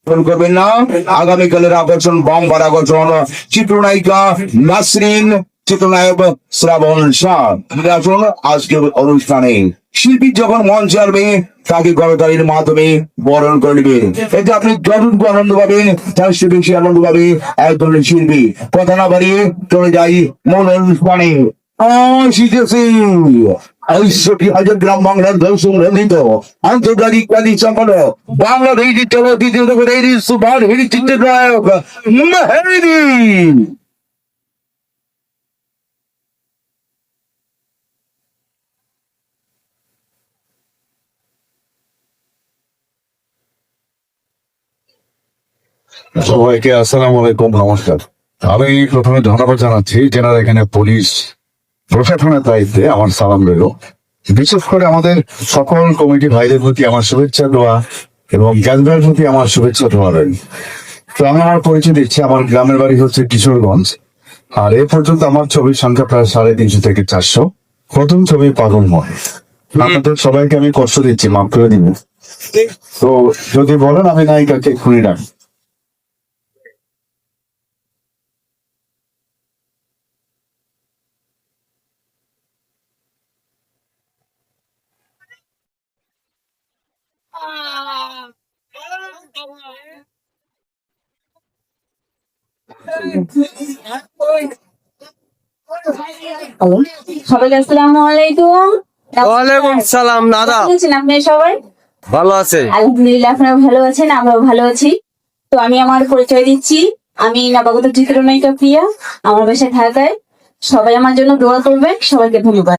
করবেন না। আগামীকালের আকর্ষণ বাম্পার আকর্ষণ চিত্রনায়িকা নাসরিন, চিত্রনায়ক শ্রাবণ শাহ। আসুন আজকের অনুষ্ঠানে শিল্পী যখন মঞ্চে আসবে তাকে করতালির মাধ্যমে বরণ করে নেবে। এতে আপনি যতটুকু আনন্দ পাবেন তার চেয়ে বেশি আনন্দ পাবে এক ধরনের শিল্পী। কথা না বাড়িয়ে চলে যাই মূল অনুষ্ঠানে। শিখেছি ৬৫,০০০ গ্রাম বাংলার দর্শক রঞ্জিত আন্তর্জাতিক খ্যাতি সম্পন্ন বাংলাদেশ চলচ্চিত্র সুপার হিট চিত্রনায়ক মেহেদী। সবাইকে আসসালামু আলাইকুম, নমস্কার। আমি প্রথমে ধন্যবাদ জানাচ্ছি যেনারা এখানে পুলিশ প্রশাসনের দায়িত্বে, আমার সালাম রইল। বিশেষ করে আমাদের সকল কমিটি ভাইদের প্রতি আমার শুভেচ্ছা দোয়া এবং জ্ঞানদের প্রতি আমার শুভেচ্ছা দোয়া রইল। তো আমি আমার পরিচয় দিচ্ছি। আমার গ্রামের বাড়ি হচ্ছে কিশোরগঞ্জ, আর এ পর্যন্ত আমার ছবির সংখ্যা প্রায় 350 থেকে 400। প্রথম ছবি পাগলময়। আপনাদের সবাইকে আমি কষ্ট দিচ্ছি, মাফ করে দিন। তো যদি বলেন আমি নায়িকাকে খুনি ডাক। হ্যালো, সবাইকে আসসালামু আলাইকুম। ওয়ালাইকুম সালাম দাদা। কেমন আছেন আপনি সবাই? ভালো আছে? আলহামদুলিল্লাহ, আপনারা ভালো আছেন, আমরাও ভালো আছি। তো আমি আমার পরিচয় দিচ্ছি। আমি নবাগত চিত্রনায়িকা প্রিয়া, আমার বাসা ঢাকায়। সবাই আমার জন্য দোয়া করবেন। সবাইকে ধন্যবাদ।